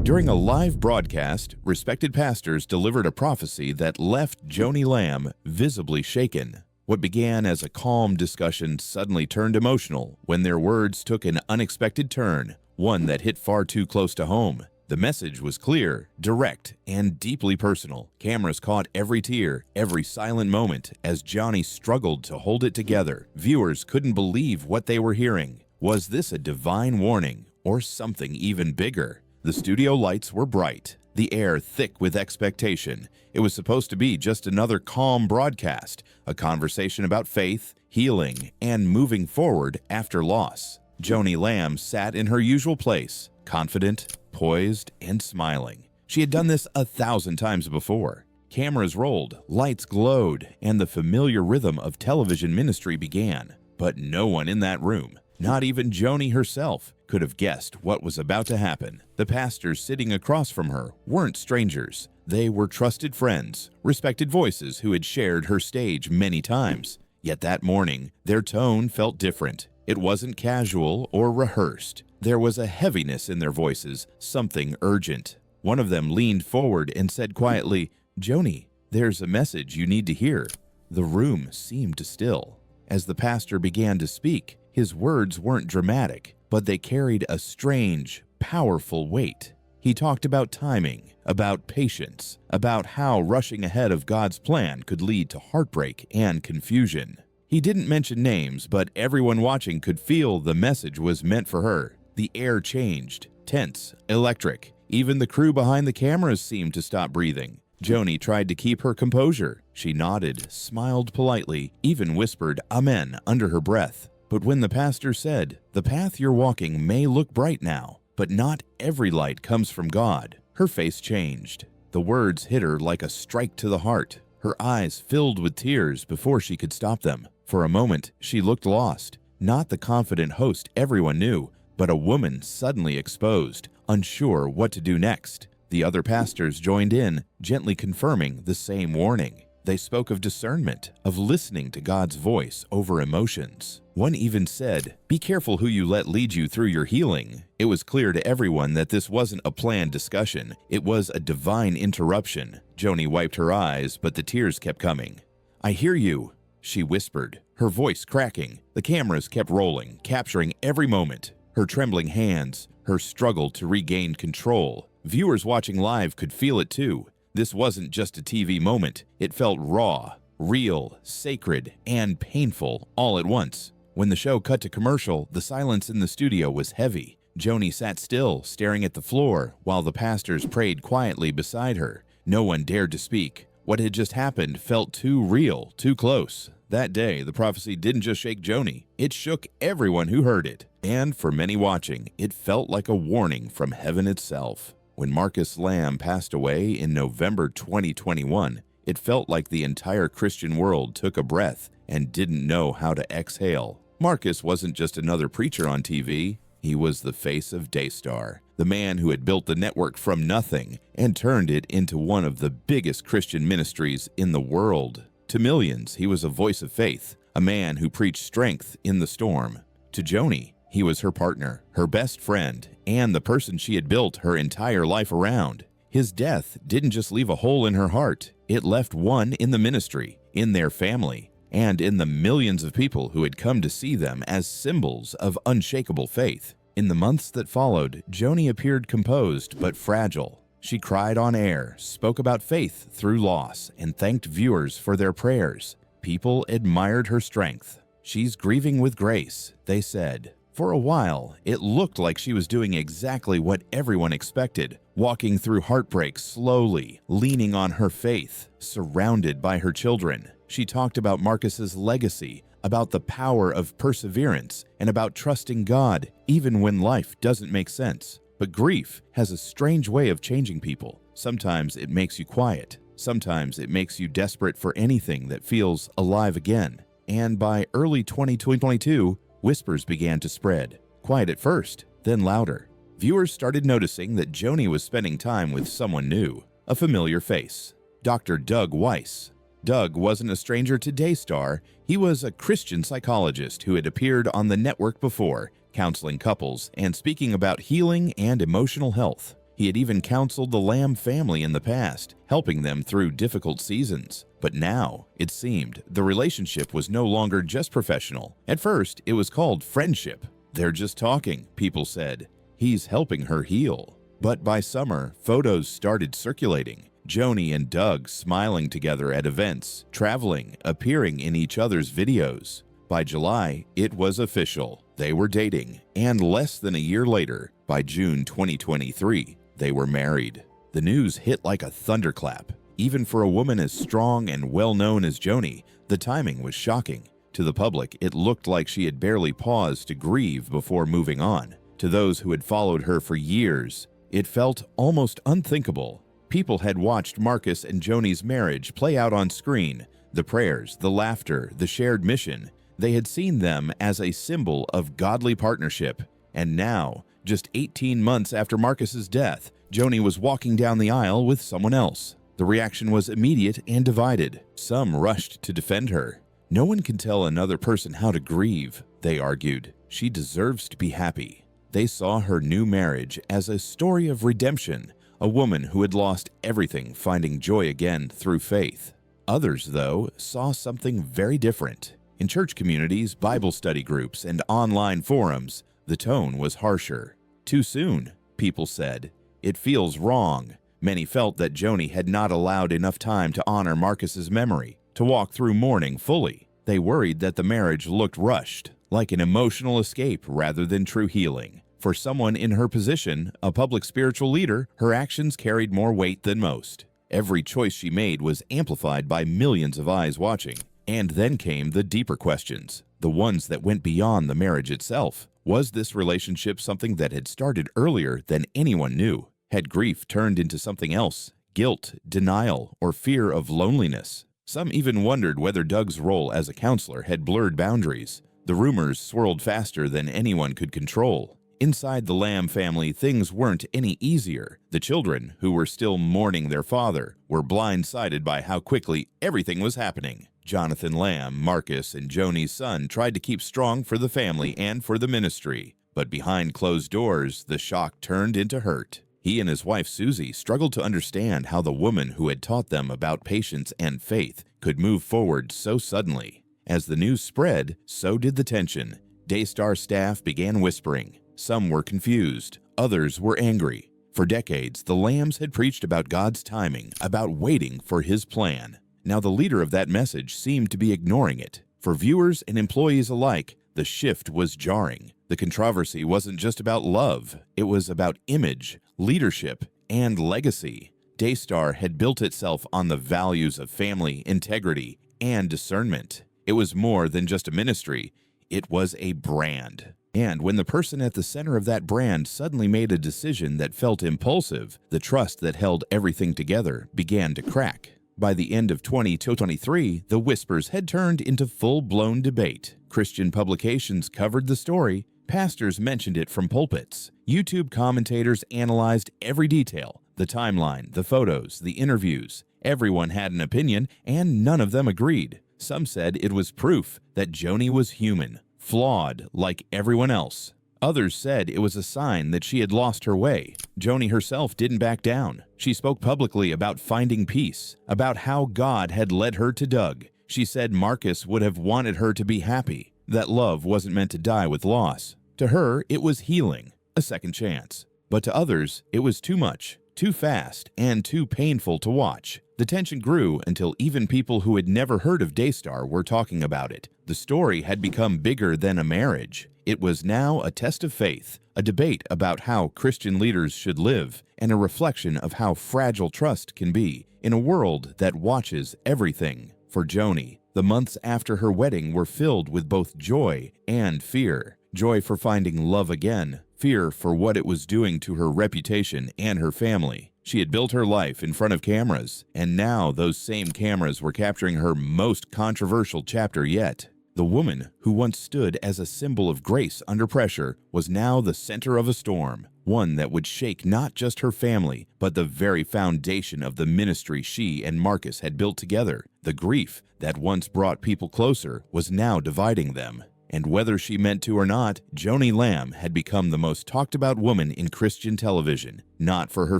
During a live broadcast, respected pastors delivered a prophecy that left Joni Lamb visibly shaken. What began as a calm discussion suddenly turned emotional when their words took an unexpected turn, one that hit far too close to home. The message was clear, direct, and deeply personal. Cameras caught every tear, every silent moment as Joni struggled to hold it together. Viewers couldn't believe what they were hearing. Was this a divine warning or something even bigger? The studio lights were bright, the air thick with expectation. It was supposed to be just another calm broadcast, a conversation about faith, healing, and moving forward after loss. Joni Lamb sat in her usual place, confident, poised, and smiling. She had done this 1,000 times before. Cameras rolled, lights glowed, and the familiar rhythm of television ministry began. But no one in that room, not even Joni herself, could have guessed what was about to happen. The pastors sitting across from her weren't strangers. They were trusted friends, respected voices who had shared her stage many times. Yet that morning, their tone felt different. It wasn't casual or rehearsed. There was a heaviness in their voices, something urgent. One of them leaned forward and said quietly, "Joni, there's a message you need to hear." The room seemed to still. As the pastor began to speak, his words weren't dramatic, but they carried a strange, powerful weight. He talked about timing, about patience, about how rushing ahead of God's plan could lead to heartbreak and confusion. He didn't mention names, but everyone watching could feel the message was meant for her. The air changed, tense, electric. Even the crew behind the cameras seemed to stop breathing. Joni tried to keep her composure. She nodded, smiled politely, even whispered "Amen" under her breath. But when the pastor said, "The path you're walking may look bright now, but not every light comes from God," her face changed. The words hit her like a strike to the heart. Her eyes filled with tears before she could stop them. For a moment, she looked lost. Not the confident host everyone knew, but a woman suddenly exposed, unsure what to do next. The other pastors joined in, gently confirming the same warning. They spoke of discernment, of listening to God's voice over emotions. One even said, "Be careful who you let lead you through your healing." It was clear to everyone that this wasn't a planned discussion. It was a divine interruption. Joni wiped her eyes, but the tears kept coming. "I hear you," she whispered, her voice cracking. The cameras kept rolling, capturing every moment. Her trembling hands, her struggle to regain control. Viewers watching live could feel it too. This wasn't just a TV moment. It felt raw, real, sacred, and painful all at once. When the show cut to commercial, the silence in the studio was heavy. Joni sat still, staring at the floor, while the pastors prayed quietly beside her. No one dared to speak. What had just happened felt too real, too close. That day, the prophecy didn't just shake Joni. It shook everyone who heard it. And for many watching, it felt like a warning from heaven itself. When Marcus Lamb passed away in November 2021, it felt like the entire Christian world took a breath and didn't know how to exhale. Marcus wasn't just another preacher on TV. He was the face of Daystar, the man who had built the network from nothing and turned it into one of the biggest Christian ministries in the world. To millions, he was a voice of faith, a man who preached strength in the storm. To Joni, he was her partner, her best friend, and the person she had built her entire life around. His death didn't just leave a hole in her heart. It left one in the ministry, in their family, and in the millions of people who had come to see them as symbols of unshakable faith. In the months that followed, Joni appeared composed but fragile. She cried on air, spoke about faith through loss, and thanked viewers for their prayers. People admired her strength. "She's grieving with grace," they said. For a while, it looked like she was doing exactly what everyone expected, walking through heartbreak slowly, leaning on her faith, surrounded by her children. She talked about Marcus's legacy, about the power of perseverance, and about trusting God even when life doesn't make sense. But grief has a strange way of changing people. Sometimes it makes you quiet. Sometimes it makes you desperate for anything that feels alive again. And by early 2022, whispers began to spread. Quiet at first, then louder. Viewers started noticing that Joni was spending time with someone new, a familiar face, Dr. Dougweiss. Doug wasn't a stranger to Daystar. He was a Christian psychologist who had appeared on the network before, counseling couples and speaking about healing and emotional health. He had even counseled the Lamb family in the past, helping them through difficult seasons. But now, it seemed, the relationship was no longer just professional. At first, it was called friendship. "They're just talking," people said. "He's helping her heal." But by summer, photos started circulating. Joni and Doug smiling together at events, traveling, appearing in each other's videos. By July, it was official. They were dating, and less than a year later, by June 2023, they were married. The news hit like a thunderclap. Even for a woman as strong and well-known as Joni, the timing was shocking. To the public, it looked like she had barely paused to grieve before moving on. To those who had followed her for years, it felt almost unthinkable. People had watched Marcus and Joni's marriage play out on screen. The prayers, the laughter, the shared mission. They had seen them as a symbol of godly partnership. And now, just 18 months after Marcus's death, Joni was walking down the aisle with someone else. The reaction was immediate and divided. Some rushed to defend her. "No one can tell another person how to grieve," they argued. "She deserves to be happy." They saw her new marriage as a story of redemption, a woman who had lost everything finding joy again through faith. Others, though, saw something very different. In church communities, Bible study groups, and online forums, the tone was harsher. "Too soon," people said. "It feels wrong." Many felt that Joni had not allowed enough time to honor Marcus's memory, to walk through mourning fully. They worried that the marriage looked rushed, like an emotional escape rather than true healing. For someone in her position, a public spiritual leader, her actions carried more weight than most. Every choice she made was amplified by millions of eyes watching. And then came the deeper questions, the ones that went beyond the marriage itself. Was this relationship something that had started earlier than anyone knew? Had grief turned into something else? Guilt, denial, or fear of loneliness? Some even wondered whether Doug's role as a counselor had blurred boundaries. The rumors swirled faster than anyone could control. Inside the Lamb family, things weren't any easier. The children, who were still mourning their father, were blindsided by how quickly everything was happening. Jonathan Lamb, Marcus, and Joni's son tried to keep strong for the family and for the ministry. But behind closed doors, the shock turned into hurt. He and his wife Susie struggled to understand how the woman who had taught them about patience and faith could move forward so suddenly. As the news spread, so did the tension. Daystar staff began whispering. Some were confused, others were angry. For decades, the Lambs had preached about God's timing, about waiting for His plan. Now the leader of that message seemed to be ignoring it. For viewers and employees alike, the shift was jarring. The controversy wasn't just about love, it was about image, leadership, and legacy. Daystar had built itself on the values of family, integrity, and discernment. It was more than just a ministry, it was a brand. And when the person at the center of that brand suddenly made a decision that felt impulsive, the trust that held everything together began to crack. By the end of 2023, the whispers had turned into full-blown debate. Christian publications covered the story, pastors mentioned it from pulpits, YouTube commentators analyzed every detail, the timeline, the photos, the interviews. Everyone had an opinion, and none of them agreed. Some said it was proof that Joni was human, flawed like everyone else. Others said it was a sign that she had lost her way. Joni herself didn't back down. She spoke publicly about finding peace, about how God had led her to Doug. She said Marcus would have wanted her to be happy, that love wasn't meant to die with loss. To her, it was healing, a second chance. But to others, it was too much, too fast, and too painful to watch. The tension grew until even people who had never heard of Daystar were talking about it. The story had become bigger than a marriage. It was now a test of faith, a debate about how Christian leaders should live, and a reflection of how fragile trust can be in a world that watches everything. For Joni, the months after her wedding were filled with both joy and fear. Joy for finding love again, fear for what it was doing to her reputation and her family. She had built her life in front of cameras, and now those same cameras were capturing her most controversial chapter yet. The woman who once stood as a symbol of grace under pressure was now the center of a storm, one that would shake not just her family, but the very foundation of the ministry she and Marcus had built together. The grief that once brought people closer was now dividing them. And whether she meant to or not, Joni Lamb had become the most talked about woman in Christian television, not for her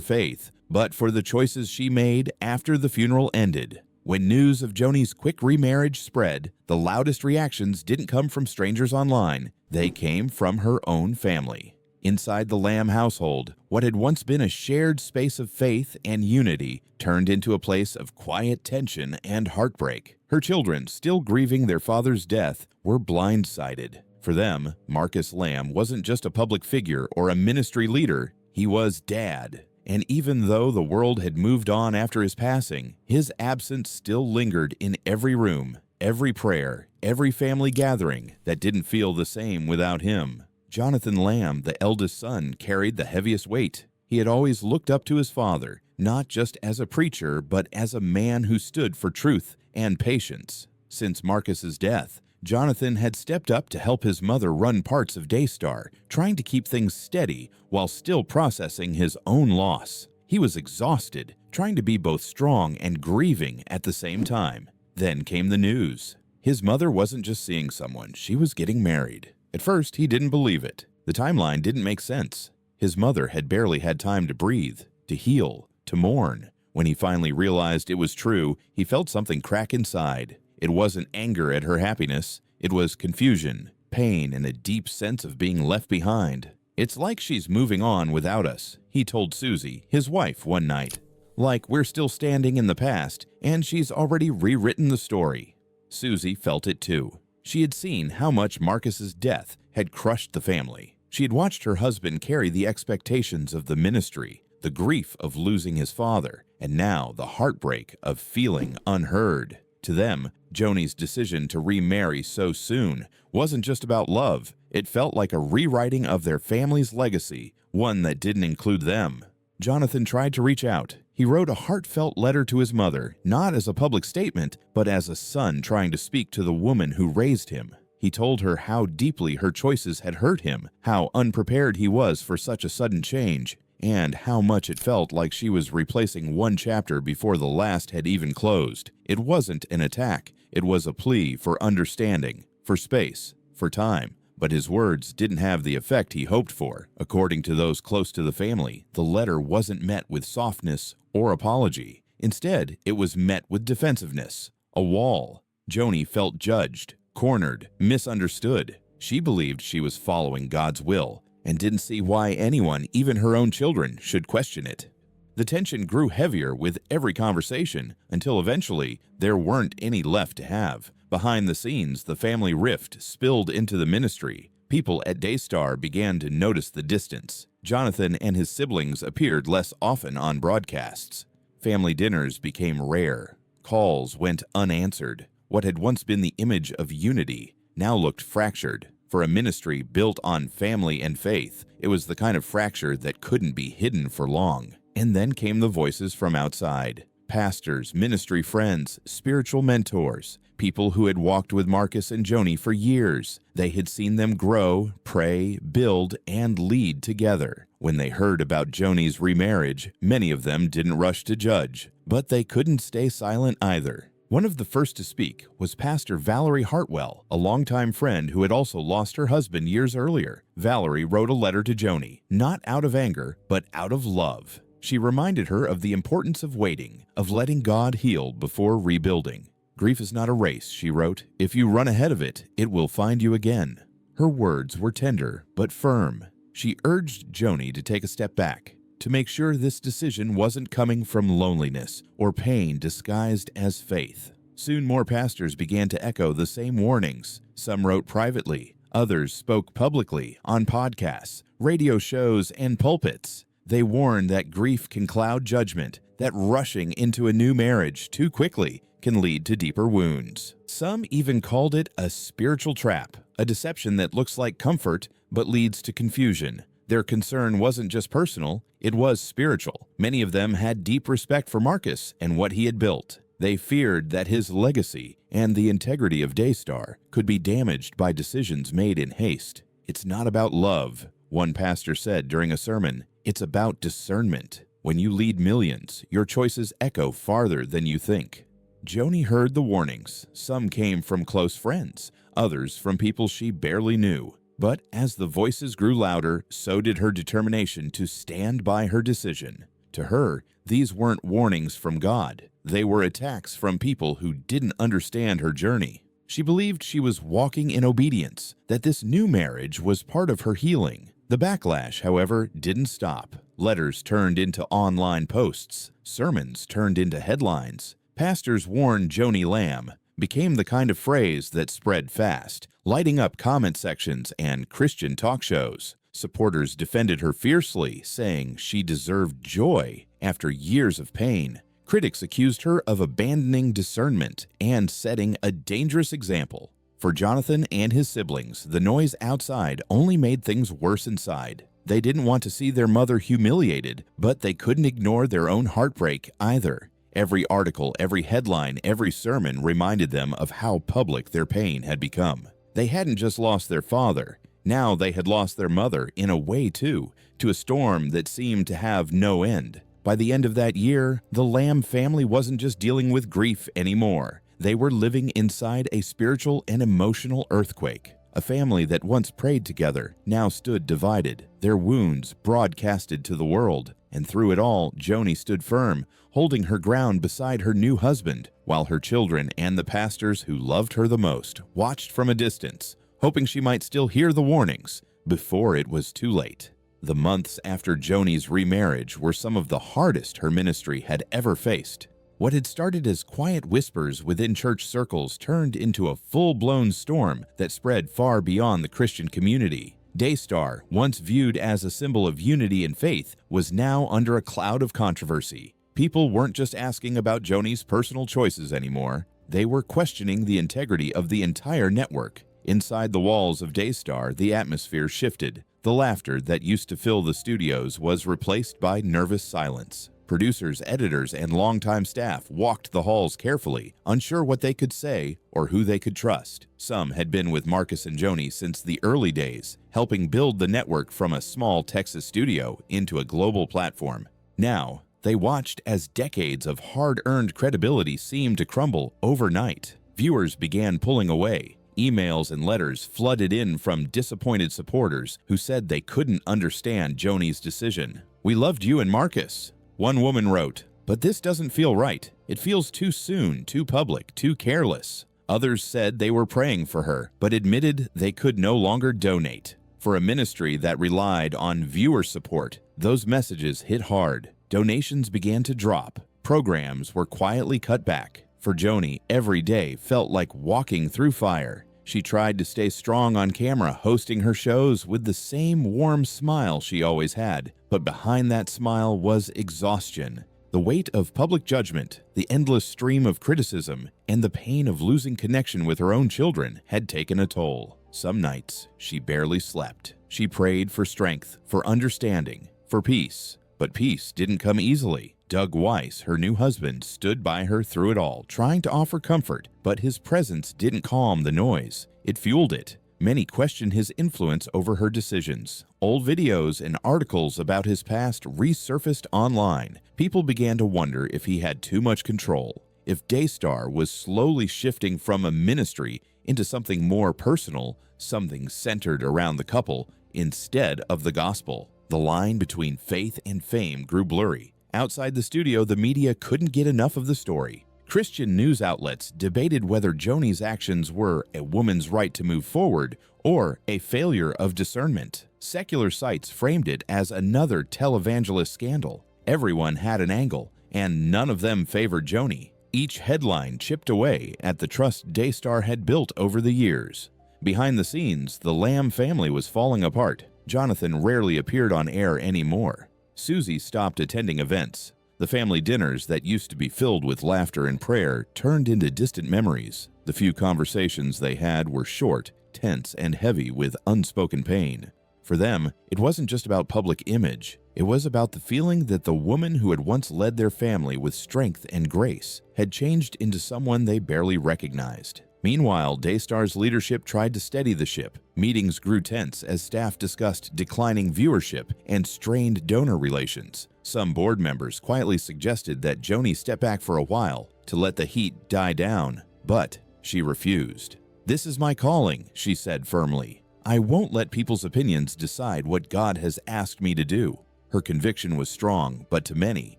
faith, but for the choices she made after the funeral ended. When news of Joni's quick remarriage spread, the loudest reactions didn't come from strangers online. They came from her own family. Inside the Lamb household, what had once been a shared space of faith and unity turned into a place of quiet tension and heartbreak. Her children, still grieving their father's death, were blindsided. For them, Marcus Lamb wasn't just a public figure or a ministry leader, he was Dad. And even though the world had moved on after his passing, his absence still lingered in every room, every prayer, every family gathering that didn't feel the same without him. Jonathan Lamb, the eldest son, carried the heaviest weight. He had always looked up to his father, not just as a preacher, but as a man who stood for truth and patience. Since Marcus's death, Jonathan had stepped up to help his mother run parts of Daystar, trying to keep things steady while still processing his own loss. He was exhausted, trying to be both strong and grieving at the same time. Then came the news. His mother wasn't just seeing someone, she was getting married. At first, he didn't believe it. The timeline didn't make sense. His mother had barely had time to breathe, to heal, to mourn. When he finally realized it was true, he felt something crack inside. It wasn't anger at her happiness. It was confusion, pain, and a deep sense of being left behind. "It's like she's moving on without us," he told Susie, his wife, one night. "Like we're still standing in the past, and she's already rewritten the story." Susie felt it too. She had seen how much Marcus's death had crushed the family. She had watched her husband carry the expectations of the ministry, the grief of losing his father, and now the heartbreak of feeling unheard. To them, Joni's decision to remarry so soon wasn't just about love. It felt like a rewriting of their family's legacy, one that didn't include them. Jonathan tried to reach out. He wrote a heartfelt letter to his mother, not as a public statement, but as a son trying to speak to the woman who raised him. He told her how deeply her choices had hurt him, how unprepared he was for such a sudden change, and how much it felt like she was replacing one chapter before the last had even closed. It wasn't an attack. It was a plea for understanding, for space, for time. But his words didn't have the effect he hoped for. According to those close to the family, the letter wasn't met with softness or apology. Instead, it was met with defensiveness, a wall. Joni felt judged, cornered, misunderstood. She believed she was following God's will and didn't see why anyone, even her own children, should question it. The tension grew heavier with every conversation until eventually there weren't any left to have. Behind the scenes, the family rift spilled into the ministry. People at Daystar began to notice the distance. Jonathan and his siblings appeared less often on broadcasts. Family dinners became rare. Calls went unanswered. What had once been the image of unity now looked fractured. For a ministry built on family and faith, it was the kind of fracture that couldn't be hidden for long. And then came the voices from outside. Pastors, ministry friends, spiritual mentors, people who had walked with Marcus and Joni for years. They had seen them grow, pray, build, and lead together. When they heard about Joni's remarriage, many of them didn't rush to judge, but they couldn't stay silent either. One of the first to speak was Pastor Valerie Hartwell, a longtime friend who had also lost her husband years earlier. Valerie wrote a letter to Joni, not out of anger, but out of love. She reminded her of the importance of waiting, of letting God heal before rebuilding. "Grief is not a race," she wrote. "If you run ahead of it, it will find you again." Her words were tender but firm. She urged Joni to take a step back, to make sure this decision wasn't coming from loneliness or pain disguised as faith. Soon more pastors began to echo the same warnings. Some wrote privately, others spoke publicly on podcasts, radio shows, and pulpits. They warned that grief can cloud judgment, that rushing into a new marriage too quickly can lead to deeper wounds. Some even called it a spiritual trap, a deception that looks like comfort but leads to confusion. Their concern wasn't just personal, it was spiritual. Many of them had deep respect for Marcus and what he had built. They feared that his legacy and the integrity of Daystar could be damaged by decisions made in haste. "It's not about love," one pastor said during a sermon. "It's about discernment. When you lead millions, your choices echo farther than you think." Joni heard the warnings. Some came from close friends, others from people she barely knew. But as the voices grew louder, so did her determination to stand by her decision. To her, these weren't warnings from God. They were attacks from people who didn't understand her journey. She believed she was walking in obedience, that this new marriage was part of her healing. The backlash, however, didn't stop. Letters turned into online posts. Sermons turned into headlines. Pastors warned Joni Lamb became the kind of phrase that spread fast, lighting up comment sections and Christian talk shows. Supporters defended her fiercely, saying she deserved joy after years of pain. Critics accused her of abandoning discernment and setting a dangerous example. For Jonathan and his siblings, the noise outside only made things worse inside. They didn't want to see their mother humiliated, but they couldn't ignore their own heartbreak either. Every article, every headline, every sermon reminded them of how public their pain had become. They hadn't just lost their father. Now they had lost their mother in a way too, to a storm that seemed to have no end. By the end of that year, the Lamb family wasn't just dealing with grief anymore. They were living inside a spiritual and emotional earthquake. A family that once prayed together now stood divided, their wounds broadcasted to the world. And through it all, Joni stood firm, holding her ground beside her new husband, while her children and the pastors who loved her the most watched from a distance, hoping she might still hear the warnings before it was too late. The months after Joni's remarriage were some of the hardest her ministry had ever faced. What had started as quiet whispers within church circles turned into a full-blown storm that spread far beyond the Christian community. Daystar, once viewed as a symbol of unity and faith, was now under a cloud of controversy. People weren't just asking about Joni's personal choices anymore. They were questioning the integrity of the entire network. Inside the walls of Daystar, the atmosphere shifted. The laughter that used to fill the studios was replaced by nervous silence. Producers, editors, and longtime staff walked the halls carefully, unsure what they could say or who they could trust. Some had been with Marcus and Joni since the early days, helping build the network from a small Texas studio into a global platform. Now, they watched as decades of hard-earned credibility seemed to crumble overnight. Viewers began pulling away. Emails and letters flooded in from disappointed supporters who said they couldn't understand Joni's decision. "We loved you and Marcus," one woman wrote, "but this doesn't feel right. It feels too soon, too public, too careless." Others said they were praying for her, but admitted they could no longer donate. For a ministry that relied on viewer support, those messages hit hard. Donations began to drop. Programs were quietly cut back. For Joni, every day felt like walking through fire. She tried to stay strong on camera, hosting her shows with the same warm smile she always had. But behind that smile was exhaustion. The weight of public judgment, the endless stream of criticism, and the pain of losing connection with her own children had taken a toll. Some nights, she barely slept. She prayed for strength, for understanding, for peace. But peace didn't come easily. Dougweiss, her new husband, stood by her through it all, trying to offer comfort, but his presence didn't calm the noise. It fueled it. Many questioned his influence over her decisions. Old videos and articles about his past resurfaced online. People began to wonder if he had too much control, if Daystar was slowly shifting from a ministry into something more personal, something centered around the couple instead of the gospel. The line between faith and fame grew blurry. Outside the studio, the media couldn't get enough of the story. Christian news outlets debated whether Joni's actions were a woman's right to move forward or a failure of discernment. Secular sites framed it as another televangelist scandal. Everyone had an angle, and none of them favored Joni. Each headline chipped away at the trust Daystar had built over the years. Behind the scenes, the Lamb family was falling apart. Jonathan rarely appeared on air anymore. Susie stopped attending events. The family dinners that used to be filled with laughter and prayer turned into distant memories. The few conversations they had were short, tense, and heavy with unspoken pain. For them, it wasn't just about public image. It was about the feeling that the woman who had once led their family with strength and grace had changed into someone they barely recognized. Meanwhile, Daystar's leadership tried to steady the ship. Meetings grew tense as staff discussed declining viewership and strained donor relations. Some board members quietly suggested that Joni step back for a while to let the heat die down, but she refused. "This is my calling," she said firmly. "I won't let people's opinions decide what God has asked me to do." Her conviction was strong, but to many,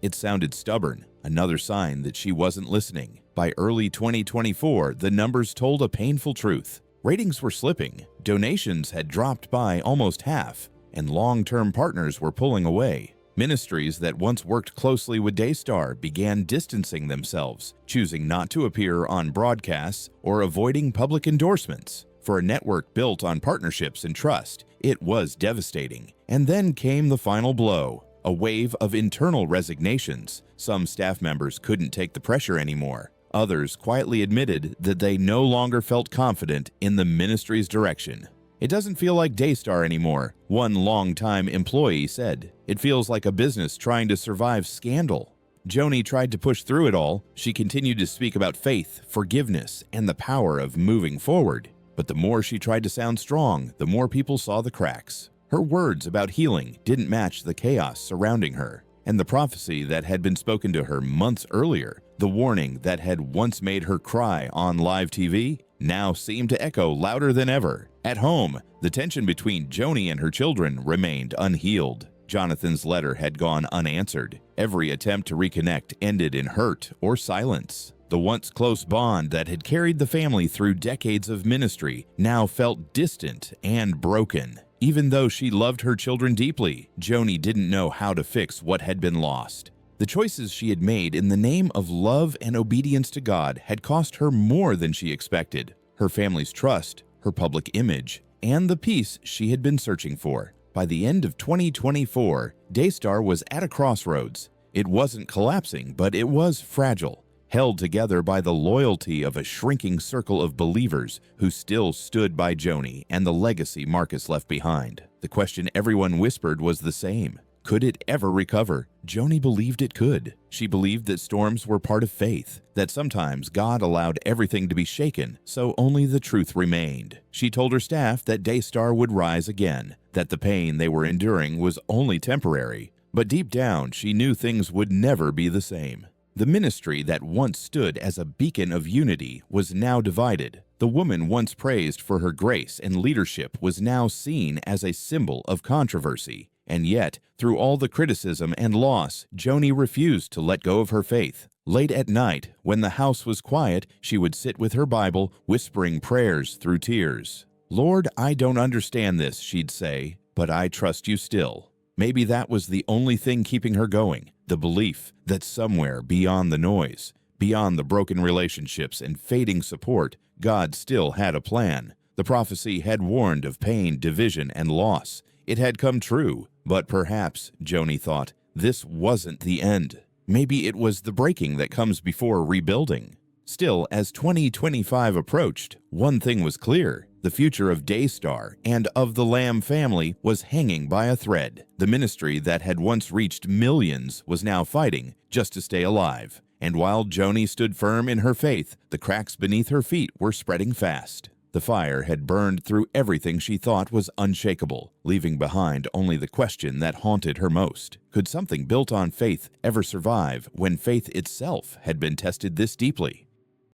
it sounded stubborn, another sign that she wasn't listening. By early 2024, the numbers told a painful truth. Ratings were slipping, donations had dropped by almost half, and long-term partners were pulling away. Ministries that once worked closely with Daystar began distancing themselves, choosing not to appear on broadcasts or avoiding public endorsements. For a network built on partnerships and trust, it was devastating. And then came the final blow, a wave of internal resignations. Some staff members couldn't take the pressure anymore. Others quietly admitted that they no longer felt confident in the ministry's direction. "It doesn't feel like Daystar anymore," one longtime employee said. "It feels like a business trying to survive scandal." Joni tried to push through it all. She continued to speak about faith, forgiveness, and the power of moving forward. But the more she tried to sound strong, the more people saw the cracks. Her words about healing didn't match the chaos surrounding her. And the prophecy that had been spoken to her months earlier, the warning that had once made her cry on live TV, now seemed to echo louder than ever. At home, the tension between Joni and her children remained unhealed. Jonathan's letter had gone unanswered. Every attempt to reconnect ended in hurt or silence. The once close bond that had carried the family through decades of ministry now felt distant and broken. Even though she loved her children deeply, Joni didn't know how to fix what had been lost. The choices she had made in the name of love and obedience to God had cost her more than she expected. Her family's trust, her public image, and the peace she had been searching for. By the end of 2024, Daystar was at a crossroads. It wasn't collapsing, but it was fragile, held together by the loyalty of a shrinking circle of believers who still stood by Joni and the legacy Marcus left behind. The question everyone whispered was the same. Could it ever recover? Joni believed it could. She believed that storms were part of faith, that sometimes God allowed everything to be shaken, so only the truth remained. She told her staff that Daystar would rise again, that the pain they were enduring was only temporary. But deep down, she knew things would never be the same. The ministry that once stood as a beacon of unity was now divided. The woman once praised for her grace and leadership was now seen as a symbol of controversy. And yet, through all the criticism and loss, Joni refused to let go of her faith. Late at night, when the house was quiet, she would sit with her Bible, whispering prayers through tears. "Lord, I don't understand this," she'd say, "but I trust you still." Maybe that was the only thing keeping her going, the belief that somewhere beyond the noise, beyond the broken relationships and fading support, God still had a plan. The prophecy had warned of pain, division, and loss. It had come true, but perhaps, Joni thought, this wasn't the end. Maybe it was the breaking that comes before rebuilding. Still, as 2025 approached, one thing was clear. The future of Daystar and of the Lamb family was hanging by a thread. The ministry that had once reached millions was now fighting just to stay alive. And while Joni stood firm in her faith, the cracks beneath her feet were spreading fast. The fire had burned through everything she thought was unshakable, leaving behind only the question that haunted her most. Could something built on faith ever survive when faith itself had been tested this deeply?